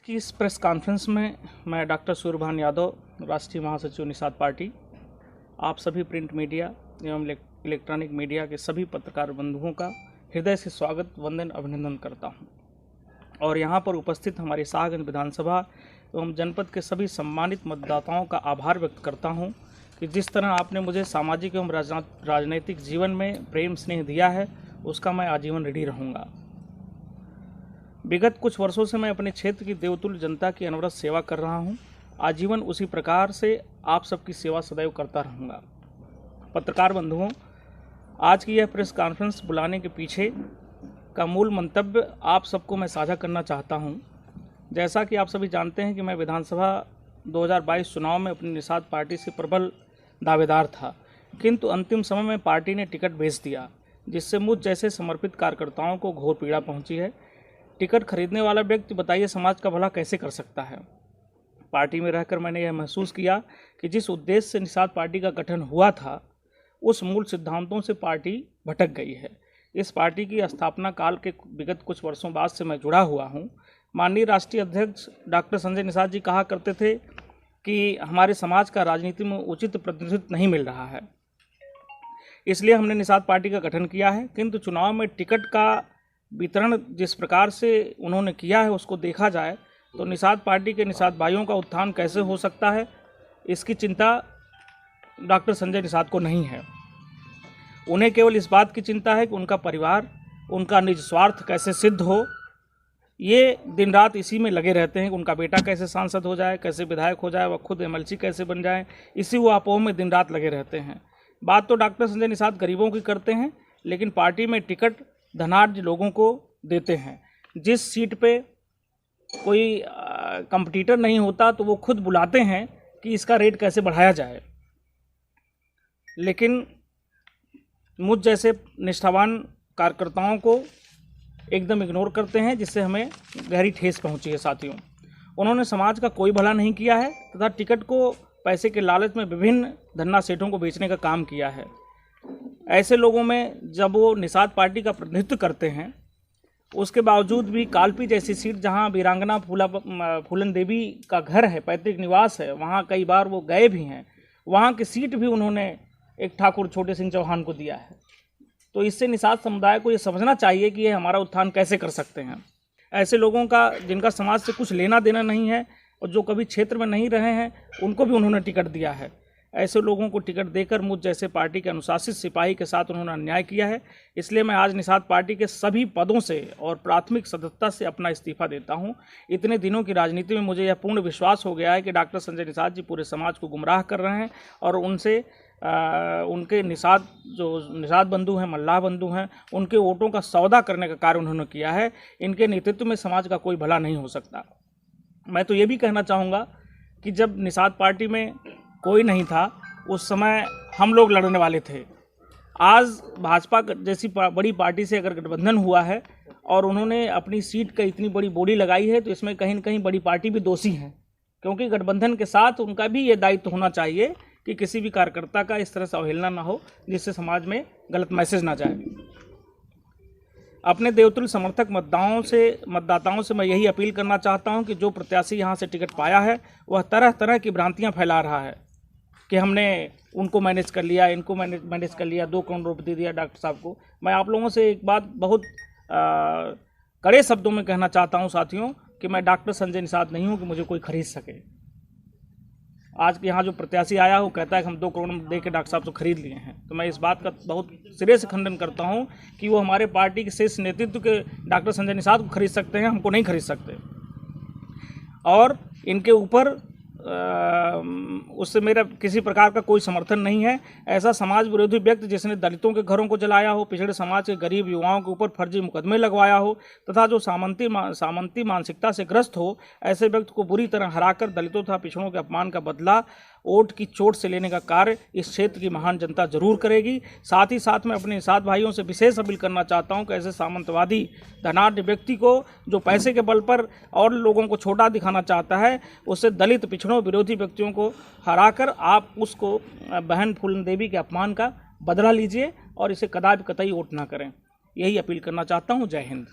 कि इस press conference में मैं डॉक्टर सूर्यभान यादव, राष्ट्रीय महासचिव निषाद पार्टी, आप सभी प्रिंट मीडिया एवं इलेक्ट्रॉनिक मीडिया के सभी पत्रकार बंधुओं का हृदय से स्वागत, वंदन, अभिनंदन करता हूं। और यहां पर उपस्थित हमारी शाहगंज विधानसभा एवं जनपद के सभी सम्मानित मतदाताओं का आभार व्यक्त करता हूं कि जिस तरह आपने मुझे सामाजिक एवं राजनीतिक जीवन में प्रेम स्नेह दिया है, उसका मैं आजीवन ऋणी रहूँगा। विगत कुछ वर्षों से मैं अपने क्षेत्र की देवतुल्य जनता की अनवरत सेवा कर रहा हूं। आजीवन उसी प्रकार से आप सबकी सेवा सदैव करता रहूँगा। पत्रकार बंधुओं, आज की यह प्रेस कॉन्फ्रेंस बुलाने के पीछे का मूल मंतव्य आप सबको मैं साझा करना चाहता हूं। जैसा कि आप सभी जानते हैं कि मैं विधानसभा 2022 चुनाव में अपनी निषाद पार्टी से प्रबल दावेदार था, किंतु अंतिम समय में पार्टी ने टिकट बेच दिया, जिससे मुझ जैसे समर्पित कार्यकर्ताओं को घोर पीड़ा पहुंची है। टिकट खरीदने वाला व्यक्ति बताइए समाज का भला कैसे कर सकता है। पार्टी में रहकर मैंने यह महसूस किया कि जिस उद्देश्य से निषाद पार्टी का गठन हुआ था, उस मूल सिद्धांतों से पार्टी भटक गई है। इस पार्टी की स्थापना काल के विगत कुछ वर्षों बाद से मैं जुड़ा हुआ हूँ। माननीय राष्ट्रीय अध्यक्ष डॉक्टर संजय निषाद जी कहा करते थे कि हमारे समाज का राजनीति में उचित प्रतिनिधित्व नहीं मिल रहा है, इसलिए हमने निषाद पार्टी का गठन किया है। किंतु चुनाव में टिकट का वितरण जिस प्रकार से उन्होंने किया है, उसको देखा जाए तो निषाद पार्टी के निषाद भाइयों का उत्थान कैसे हो सकता है, इसकी चिंता डॉक्टर संजय निषाद को नहीं है। उन्हें केवल इस बात की चिंता है कि उनका परिवार, उनका निज स्वार्थ कैसे सिद्ध हो। ये दिन रात इसी में लगे रहते हैं कि उनका बेटा कैसे सांसद हो जाए, कैसे विधायक हो जाए, वह खुद एमएलसी कैसे बन जाए, इसी वो अपोह में दिन रात लगे रहते हैं। बात तो डॉक्टर संजय निषाद गरीबों की करते हैं, लेकिन पार्टी में टिकट धनाढ्य लोगों को देते हैं। जिस सीट पे कोई कंपटीटर नहीं होता तो वो खुद बुलाते हैं कि इसका रेट कैसे बढ़ाया जाए, लेकिन मुझ जैसे निष्ठावान कार्यकर्ताओं को एकदम इग्नोर करते हैं, जिससे हमें गहरी ठेस पहुंची है। साथियों, उन्होंने समाज का कोई भला नहीं किया है तथा टिकट को पैसे के लालच में विभिन्न धन्ना सेठों को बेचने का काम किया है। ऐसे लोगों में जब वो निषाद पार्टी का प्रतिनिधित्व करते हैं, उसके बावजूद भी कालपी जैसी सीट, जहां वीरांगना फूलन देवी का घर है, पैतृक निवास है, वहां कई बार वो गए भी हैं, वहां की सीट भी उन्होंने एक ठाकुर छोटे सिंह चौहान को दिया है। तो इससे निषाद समुदाय को ये समझना चाहिए कि ये हमारा उत्थान कैसे कर सकते हैं। ऐसे लोगों का, जिनका समाज से कुछ लेना देना नहीं है और जो कभी क्षेत्र में नहीं रहे हैं, उनको भी उन्होंने टिकट दिया है। ऐसे लोगों को टिकट देकर मुझ जैसे पार्टी के अनुशासित सिपाही के साथ उन्होंने अन्याय किया है। इसलिए मैं आज निषाद पार्टी के सभी पदों से और प्राथमिक सदस्यता से अपना इस्तीफा देता हूं। इतने दिनों की राजनीति में मुझे यह पूर्ण विश्वास हो गया है कि डॉक्टर संजय निषाद जी पूरे समाज को गुमराह कर रहे हैं और उनसे उनके निषाद बंधु हैं, मल्लाह बंधु हैं, उनके वोटों का सौदा करने का कार्य उन्होंने किया है। इनके नेतृत्व में समाज का कोई भला नहीं हो सकता। मैं तो ये भी कहना चाहूँगा कि जब निषाद पार्टी में कोई नहीं था, उस समय हम लोग लड़ने वाले थे। आज भाजपा जैसी बड़ी पार्टी से अगर गठबंधन हुआ है और उन्होंने अपनी सीट का इतनी बड़ी बोली लगाई है, तो इसमें कहीं न कहीं बड़ी पार्टी भी दोषी है, क्योंकि गठबंधन के साथ उनका भी ये दायित्व होना चाहिए कि किसी भी कार्यकर्ता का इस तरह से अवहेलना ना हो, जिससे समाज में गलत मैसेज ना जाए। अपने देवतुल्य समर्थक मतदाताओं से मैं यही अपील करना चाहता हूं कि जो प्रत्याशी यहां से टिकट पाया है, वह तरह तरह की भ्रांतियां फैला रहा है कि हमने उनको मैनेज कर लिया, इनको मैनेज कर लिया, 2 करोड़ रुपये दे दिया डॉक्टर साहब को। मैं आप लोगों से एक बात बहुत कड़े शब्दों में कहना चाहता हूं साथियों, कि मैं डॉक्टर संजय निषाद नहीं हूं कि मुझे कोई खरीद सके। आज यहाँ जो प्रत्याशी आया हो कहता है कि हम 2 करोड़ दे के डॉक्टर साहब को खरीद लिए हैं, तो मैं इस बात का बहुत सिरे से खंडन करता हूँ कि वो हमारे पार्टी के शीर्ष नेतृत्व के डॉक्टर संजय निषाद को खरीद सकते हैं, हमको नहीं खरीद सकते। और इनके ऊपर उससे मेरा किसी प्रकार का कोई समर्थन नहीं है। ऐसा समाज विरोधी व्यक्ति जिसने दलितों के घरों को जलाया हो, पिछड़े समाज के गरीब युवाओं के ऊपर फर्जी मुकदमे लगवाया हो तथा जो सामंती मानसिकता से ग्रस्त हो, ऐसे व्यक्ति को बुरी तरह हराकर दलितों तथा पिछड़ों के अपमान का बदला वोट की चोट से लेने का कार्य इस क्षेत्र की महान जनता जरूर करेगी। साथ ही साथ मैं अपने निषाद भाइयों से विशेष अपील करना चाहता हूं कि ऐसे सामंतवादी धनाढ्य व्यक्ति को, जो पैसे के बल पर और लोगों को छोटा दिखाना चाहता है, उससे दलित पिछड़ों विरोधी व्यक्तियों को हराकर आप उसको बहन फूलन देवी के अपमान का बदला लीजिए और इसे कदापि कतई वोट ना करें। यही अपील करना चाहता हूँ। जय हिंद।